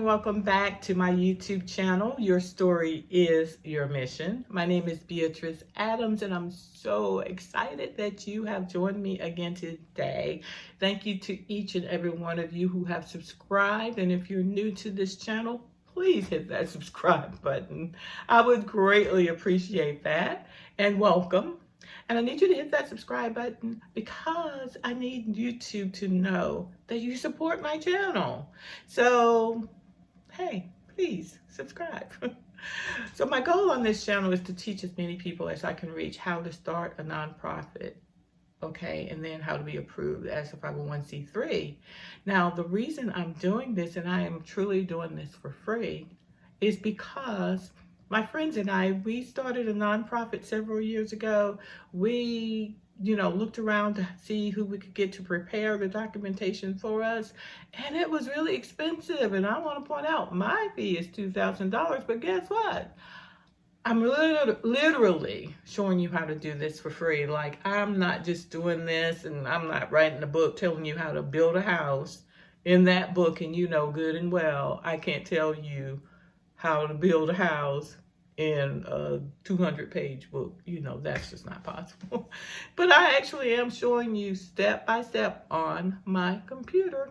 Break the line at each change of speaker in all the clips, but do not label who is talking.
welcome back to my YouTube channel. Your story is your mission. My name is Beatrice Adams, and I'm so excited that you have joined me again today. Thank you to each and every one of you who have subscribed. And if you're new to this channel, please hit that subscribe button. I would greatly appreciate that. And welcome. And I need you to hit that subscribe button because I need YouTube to know that you support my channel. So, hey, please subscribe. So, my goal on this channel is to teach as many people as I can reach how to start a nonprofit, okay, and then how to be approved as a 501c3. Now, the reason I'm doing this, and I am truly doing this for free, is because my friends and we started a nonprofit several years ago. We, looked around to see who we could get to prepare the documentation for us, and it was really expensive. And I want to point out, my fee is $2,000, but guess what? I'm literally showing you how to do this for free. Like, I'm not just doing this and I'm not writing a book telling you how to build a house in that book and good and well. I can't tell you how to build a house in a 200-page book. That's just not possible. But I actually am showing you step by step on my computer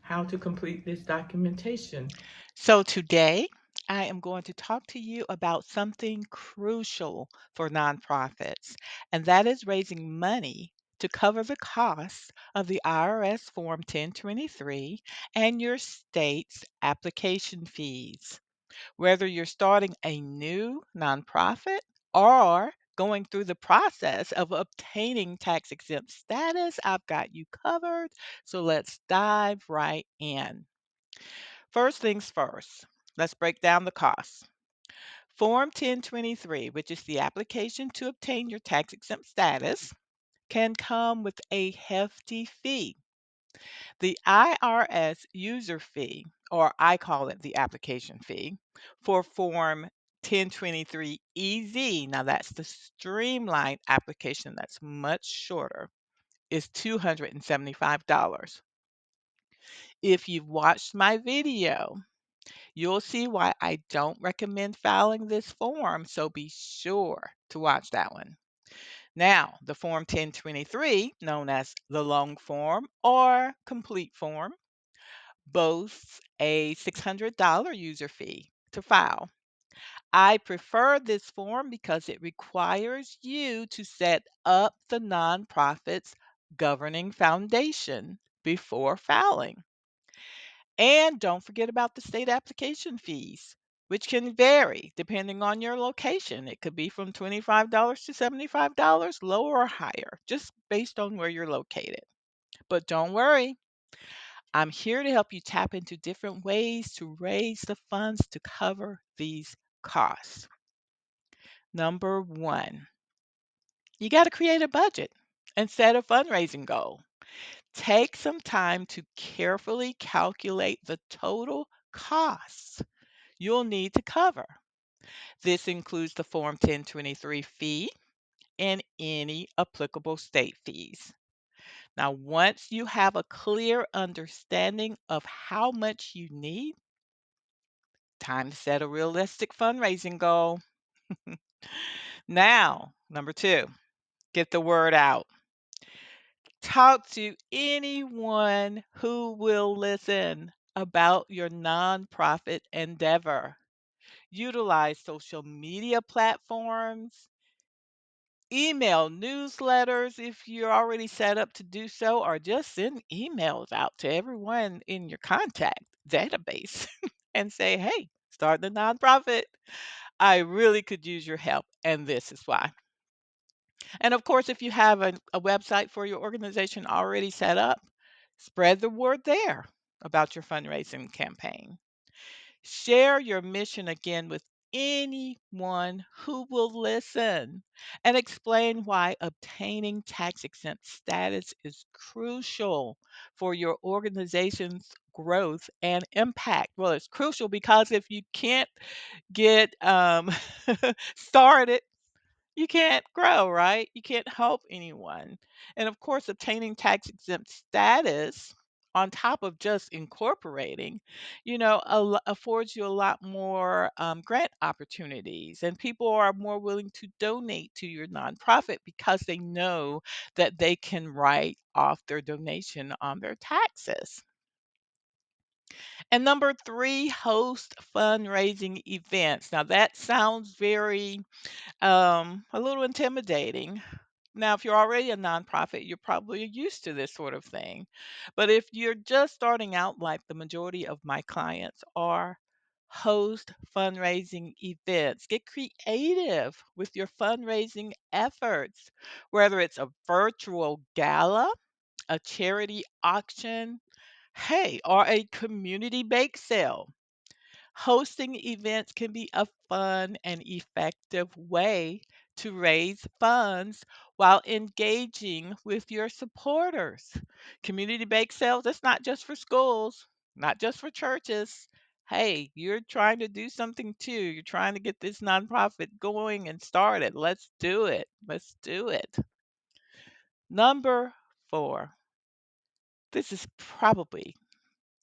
how to complete this documentation.
So today, I am going to talk to you about something crucial for nonprofits, and that is raising money to cover the costs of the IRS Form 1023 and your state's application fees. Whether you're starting a new nonprofit or going through the process of obtaining tax exempt status, I've got you covered. So let's dive right in. First things first, let's break down the costs. Form 1023, which is the application to obtain your tax exempt status, can come with a hefty fee. The IRS user fee, or I call it the application fee, for Form 1023 EZ, now that's the streamlined application that's much shorter, is $275. If you've watched my video, you'll see why I don't recommend filing this form, so be sure to watch that one. Now, the Form 1023, known as the long form or complete form, boasts a $600 user fee to file. I prefer this form because it requires you to set up the nonprofit's governing foundation before filing. And don't forget about the state application fees, which can vary depending on your location. It could be from $25 to $75, lower or higher, just based on where you're located. But don't worry, I'm here to help you tap into different ways to raise the funds to cover these costs. Number one, you got to create a budget and set a fundraising goal. Take some time to carefully calculate the total costs you'll need to cover. This includes the Form 1023 fee and any applicable state fees. Now, once you have a clear understanding of how much you need, time to set a realistic fundraising goal. Now, number two, get the word out. Talk to anyone who will listen about your nonprofit endeavor. Utilize social media platforms, email newsletters if you're already set up to do so, or just send emails out to everyone in your contact database and say, hey, start the nonprofit. I really could use your help, and this is why. And of course, if you have a website for your organization already set up, spread the word there about your fundraising campaign. Share your mission again with anyone who will listen and explain why obtaining tax exempt status is crucial for your organization's growth and impact. Well, it's crucial because if you can't get started, you can't grow, right? You can't help anyone. And of course, obtaining tax exempt status on top of just incorporating, affords you a lot more grant opportunities, and people are more willing to donate to your nonprofit because they know that they can write off their donation on their taxes. And number three, host fundraising events. Now that sounds very a little intimidating. Now, if you're already a nonprofit, you're probably used to this sort of thing. But if you're just starting out, like the majority of my clients are, host fundraising events. Get creative with your fundraising efforts, whether it's a virtual gala, a charity auction, hey, or a community bake sale. Hosting events can be a fun and effective way to raise funds while engaging with your supporters. Community bake sales, that's not just for schools, not just for churches. Hey, you're trying to do something too. You're trying to get this nonprofit going and started. Let's do it. Let's do it. Number four, this is probably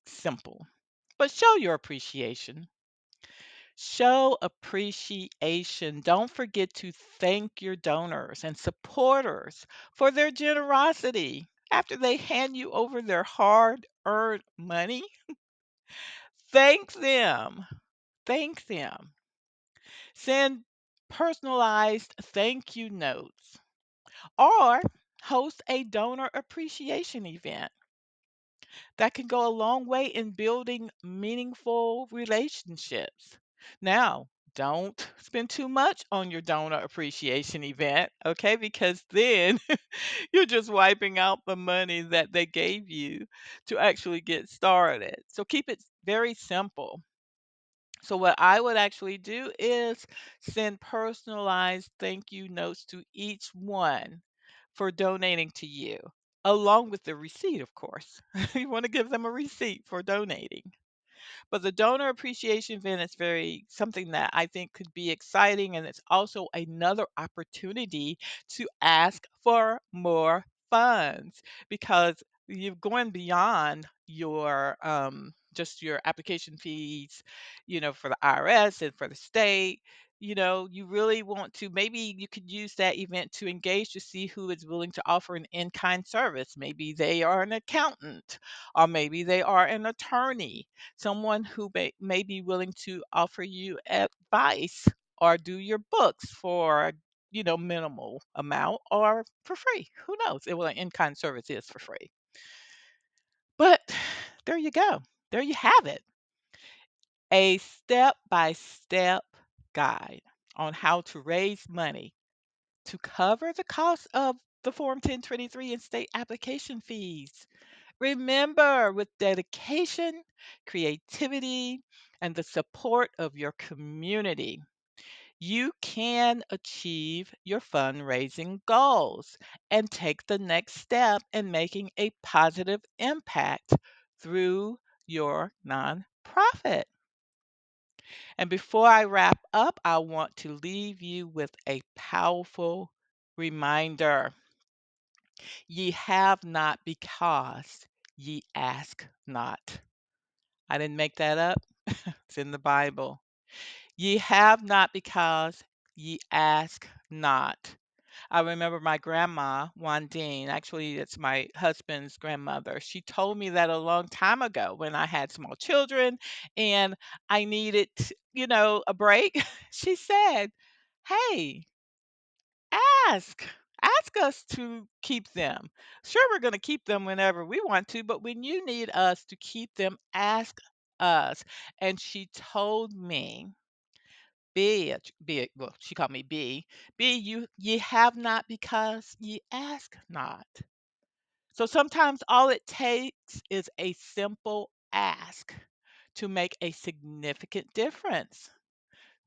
simple, but show your appreciation. Show appreciation. Don't forget to thank your donors and supporters for their generosity. After they hand you over their hard earned money, thank them. Thank them. Send personalized thank you notes or host a donor appreciation event. That can go a long way in building meaningful relationships. Now, don't spend too much on your donor appreciation event, okay? Because then you're just wiping out the money that they gave you to actually get started. So keep it very simple. So what I would actually do is send personalized thank you notes to each one for donating to you, along with the receipt, of course. You want to give them a receipt for donating. But the donor appreciation event is very something that I think could be exciting, and it's also another opportunity to ask for more funds because you're going beyond your just your application fees, for the IRS and for the state. You really want to, maybe you could use that event to engage to see who is willing to offer an in-kind service. Maybe they are an accountant, or maybe they are an attorney, someone who may be willing to offer you advice or do your books for minimal amount or for free. Who knows? Well, an in-kind service is for free. But there you go. There you have it. A step-by-step guide on how to raise money to cover the cost of the Form 1023 and state application fees. Remember, with dedication, creativity, and the support of your community, you can achieve your fundraising goals and take the next step in making a positive impact through your nonprofit. And before I wrap up, I want to leave you with a powerful reminder. Ye have not because ye ask not. I didn't make that up. It's in the Bible. Ye have not because ye ask not. I remember my grandma, Wandine, actually, it's my husband's grandmother. She told me that a long time ago when I had small children and I needed, a break. She said, "Hey, ask. Ask us to keep them. Sure, we're going to keep them whenever we want to, but when you need us to keep them, ask us." And she told me, well, she called me B, you ye have not because ye ask not. So sometimes all it takes is a simple ask to make a significant difference.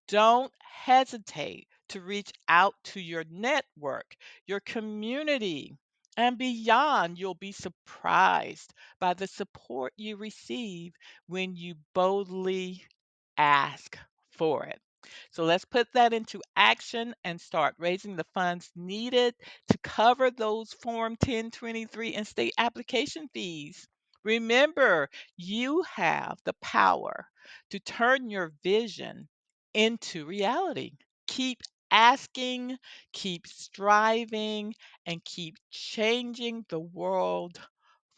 Don't hesitate to reach out to your network, your community, and beyond. You'll be surprised by the support you receive when you boldly ask for it. So let's put that into action and start raising the funds needed to cover those Form 1023 and state application fees Remember, you have the power to turn your vision into reality. Keep asking, keep striving, and keep changing the world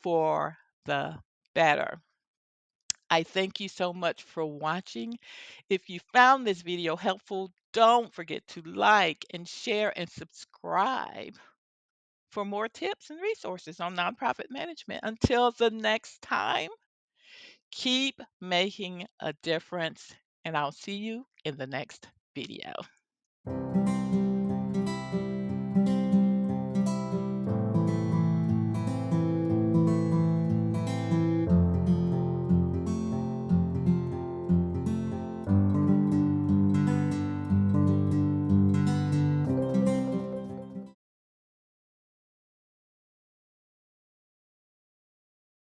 for the better. I thank you so much for watching. If you found this video helpful, don't forget to like and share and subscribe for more tips and resources on nonprofit management. Until the next time, keep making a difference, and I'll see you in the next video.